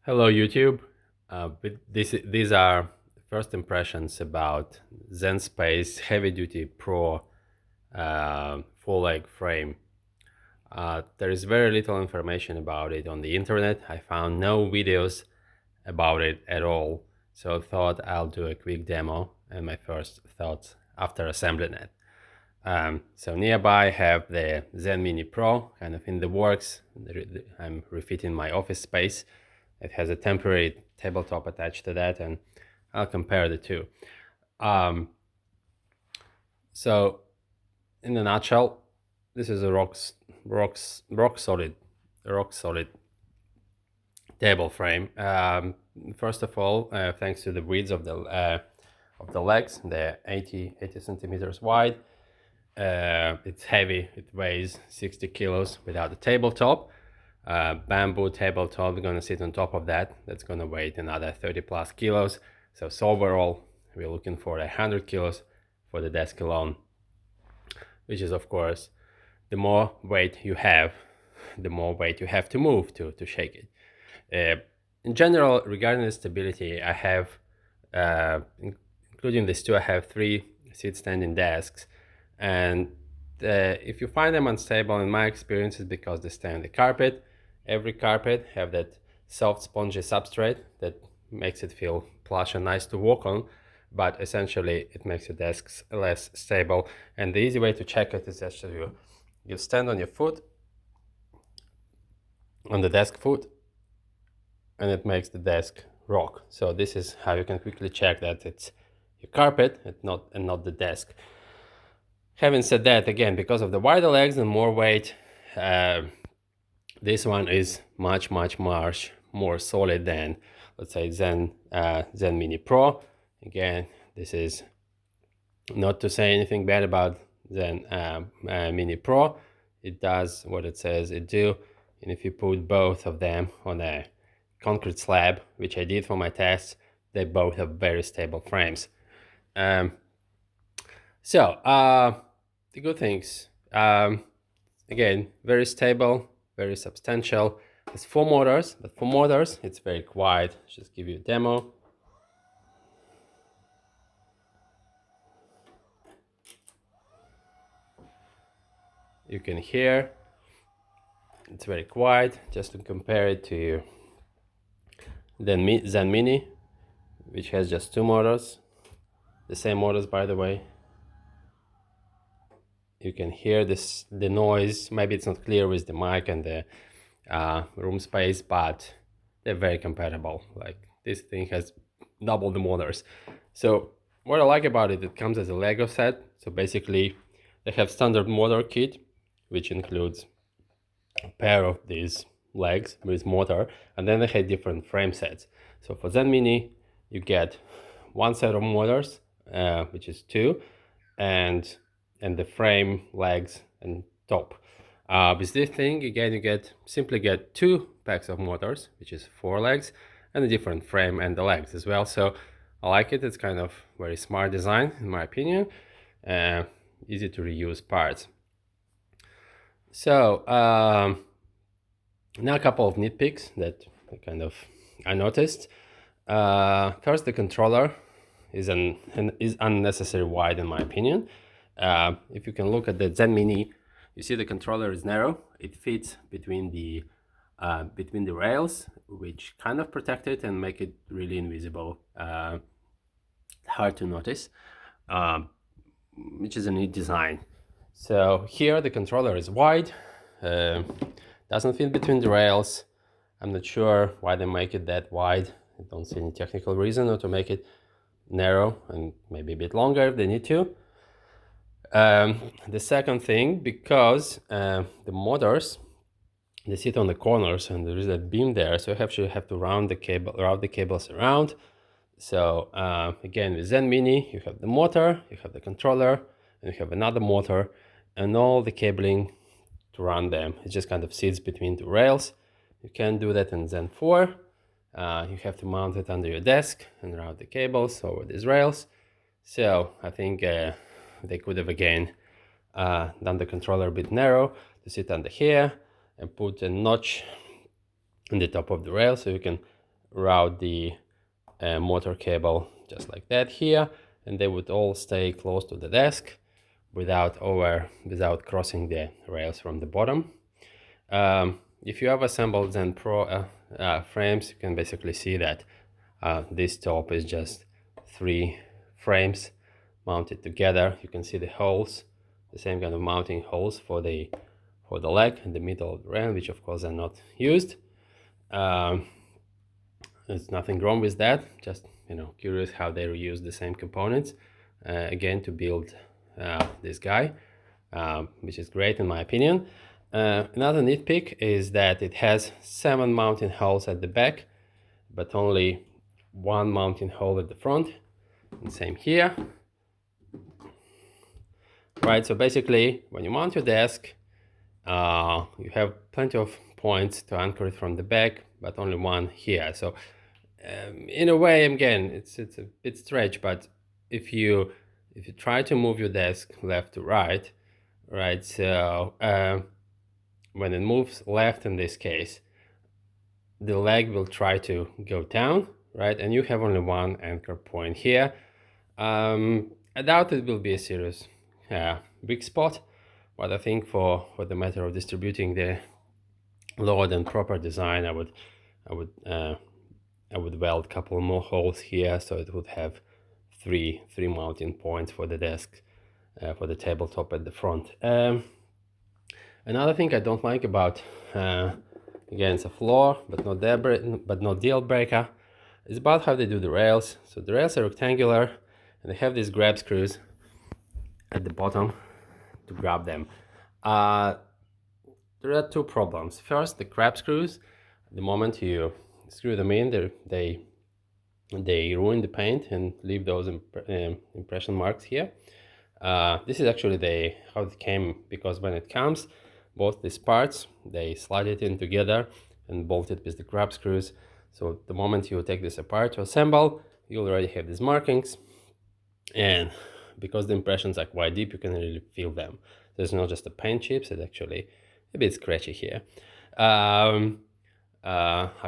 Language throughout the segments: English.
Hello YouTube. These are first impressions about Zen Space Heavy Duty Pro full leg frame. There is very little information about it on the internet. I found no videos about it at all, so I thought I'll do a quick demo and my first thoughts after assembling it. So nearby I have the Zen Mini Pro kind of in the works. I'm refitting my office space. It has a temporary tabletop attached to that, and I'll compare the two. Um, so in a nutshell, this is a rock solid table frame. First of all, thanks to the width of the legs, they're 80 centimeters wide. It's heavy. It weighs 60 kilos without the tabletop. Bamboo tabletop is going to sit on top of that. That's going to weigh another 30 plus kilos. So overall, we're looking for 100 kilos for the desk alone, which is, of course, the more weight you have, the more weight you have to move to shake it. In general, regarding the stability, I have, including these two, I have 3 seat standing desks. And if you find them unstable, in my experience, is because they stay on the carpet. Every carpet have that soft spongy substrate that makes it feel plush and nice to walk on, but essentially it makes your desks less stable. And the easy way to check it is actually you stand on your foot, on the desk foot, and it makes the desk rock. So this is how you can quickly check that it's your carpet and not the desk. Having said that, again, because of the wider legs and more weight, this one is much more solid than, let's say, Zen Mini Pro. Again, this is not to say anything bad about Zen Mini Pro. It does what it says it do, and if you put both of them on a concrete slab, which I did for my tests, they both have very stable frames. The good things, again, very stable, very substantial. It's 4 motors, but for motors, it's very quiet. Just give you a demo. You can hear it's very quiet. Just to compare it to the Zen Mini, which has just 2 motors, the same motors, by the way. You can hear the noise. Maybe it's not clear with the mic and the room space, but they're very compatible. Like, this thing has double the motors. So what I like about it, it comes as a Lego set. So basically they have standard motor kit, which includes a pair of these legs with motor, and then they have different frame sets. So for Zen Mini, you get one set of motors, which is 2, and the frame, legs, and top. With this thing, again, you simply get 2 packs of motors, which is 4 legs, and a different frame and the legs as well. So I like it. It's kind of very smart design, in my opinion. Easy to reuse parts. So now a couple of nitpicks that I noticed. First, the controller is unnecessary wide, in my opinion. If you can look at the Zen Mini, you see the controller is narrow. It fits between the rails, which kind of protect it and make it really invisible, hard to notice, which is a neat design. So here the controller is wide, doesn't fit between the rails. I'm not sure why they make it that wide. I don't see any technical reason or to make it narrow and maybe a bit longer if they need to. The second thing, because the motors, they sit on the corners and there is a beam there, so you actually have to route the cables around. So again, with Zen Mini, you have the motor, you have the controller, and you have another motor, and all the cabling to run them. It just kind of sits between 2 rails. You can't do that in Zen 4. You have to mount it under your desk and route the cables over these rails. So I think they could have again done the controller a bit narrow to sit under here and put a notch in the top of the rail so you can route the motor cable just like that here, and they would all stay close to the desk without crossing the rails from the bottom. If you have assembled Zen Pro frames, you can basically see that this top is just 3 frames mounted together. You can see the holes, the same kind of mounting holes for the leg in the middle of the rail, which of course are not used. There's nothing wrong with that, just curious how they reuse the same components again to build this guy, which is great in my opinion. Another nitpick is that it has 7 mounting holes at the back, but only 1 mounting hole at the front, and same here. Right, so basically when you mount your desk, you have plenty of points to anchor it from the back, but only one here. So in a way, again, it's a bit stretch, but if you try to move your desk left to right, so when it moves left in this case, the leg will try to go down, right? And you have only one anchor point here. I doubt it will be a serious big spot, but I think for the matter of distributing the load and proper design, I would weld a couple more holes here, so it would have three mounting points for the desk, for the tabletop at the front. Another thing I don't like about, again, it's a flaw, but not deal breaker, is about how they do the rails. So the rails are rectangular, and they have these grab screws at the bottom to grab them. There are 2 problems. First, the grab screws, the moment you screw them in, they ruin the paint and leave those impression marks here. This is actually how it came, because when it comes, both these parts, they slide it in together and bolt it with the grab screws. So the moment you take this apart to assemble, you already have these markings, and because the impressions are quite deep, you can really feel them. There's not just the paint chips, it's actually a bit scratchy here. I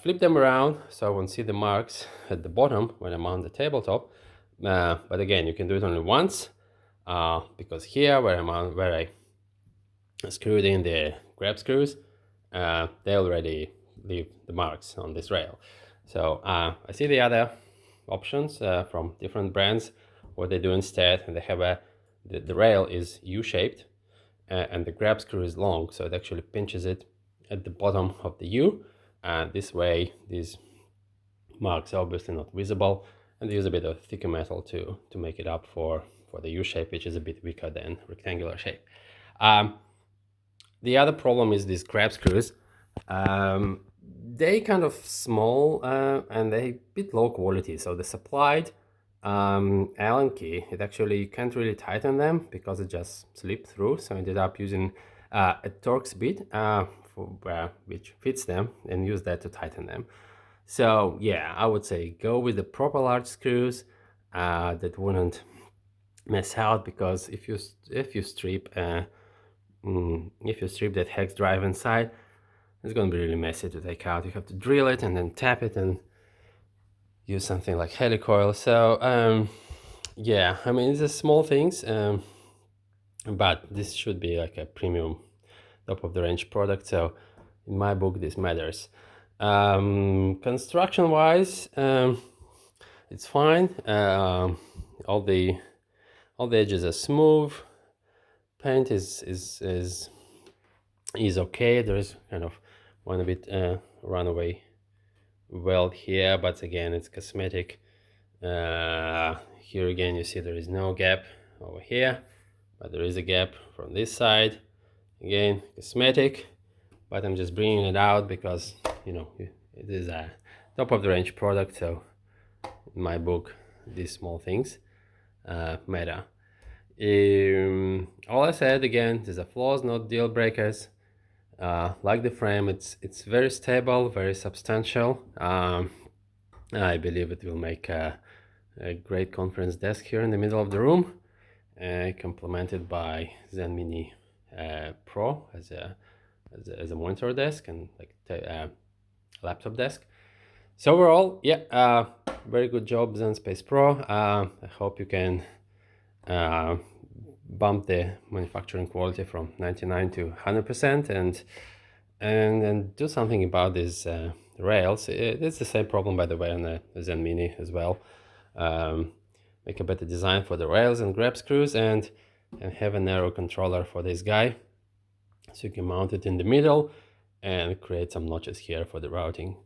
flip them around so I won't see the marks at the bottom when I'm on the tabletop. But again, you can do it only once, because here where I screwed in the grab screws, they already leave the marks on this rail. So I see the other options from different brands. What they do instead, and they have the rail is U-shaped, and the grab screw is long, so it actually pinches it at the bottom of the U, and this way these marks are obviously not visible, and they use a bit of thicker metal to make it up for the U shape, which is a bit weaker than rectangular shape. The other problem is these grab screws. They kind of small, and they a bit low quality, so the supplied Allen key, it actually can't really tighten them because it just slipped through, so I ended up using a Torx bit which fits them, and use that to tighten them. So yeah, I would say go with the proper large screws that wouldn't mess out, because if you strip that hex drive inside, it's going to be really messy to take out. You have to drill it and then tap it and use something like helicoil. So yeah, I mean, it's just small things, but this should be like a premium top of the range product, so in my book this matters. Construction wise, it's fine. All the edges are smooth. Paint is okay. There is kind of one bit runaway weld here, but again, it's cosmetic. Here again, you see there is no gap over here, but there is a gap from this side. Again, cosmetic, but I'm just bringing it out because it is a top of the range product, so in my book these small things matter. All I said, again, these are flaws, not deal breakers. Like the frame, it's very stable, very substantial. I believe it will make a great conference desk here in the middle of the room, complemented by Zen Mini Pro as a monitor desk and like laptop desk. So overall, yeah, very good job, Zen Space Pro. I hope you can uh, bump the manufacturing quality from 99 to 100%, and do something about these rails. It's the same problem, by the way, on the Zen Mini as well. Um, make a better design for the rails and grab screws, and have a narrow controller for this guy, so you can mount it in the middle and create some notches here for the routing.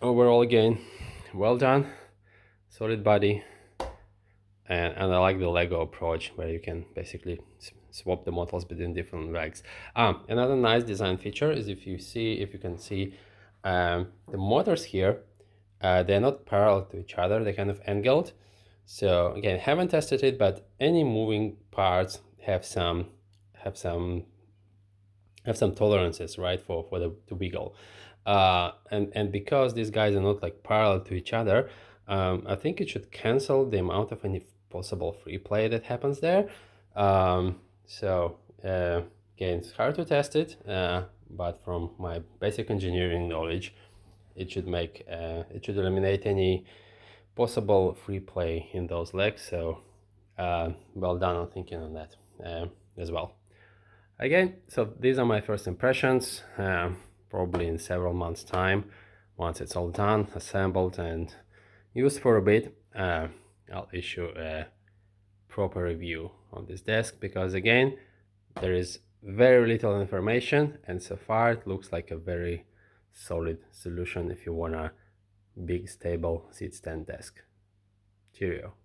Overall, again, well done, solid body, and I like the Lego approach where you can basically swap the models between different racks. Another nice design feature is if you can see the motors here, they're not parallel to each other, they're kind of angled. So again, haven't tested it, but any moving parts have some tolerances, right, for the to wiggle. And because these guys are not like parallel to each other, I think it should cancel the amount of any possible free play that happens there. So again, it's hard to test it, but from my basic engineering knowledge, it should eliminate any possible free play in those legs. So well done on thinking on that as well. Again, so these are my first impressions. Probably in several months' time, once it's all done, assembled, and used for a bit, I'll issue a proper review on this desk, because again, there is very little information, and so far it looks like a very solid solution if you want a big, stable seat stand desk. Cheerio.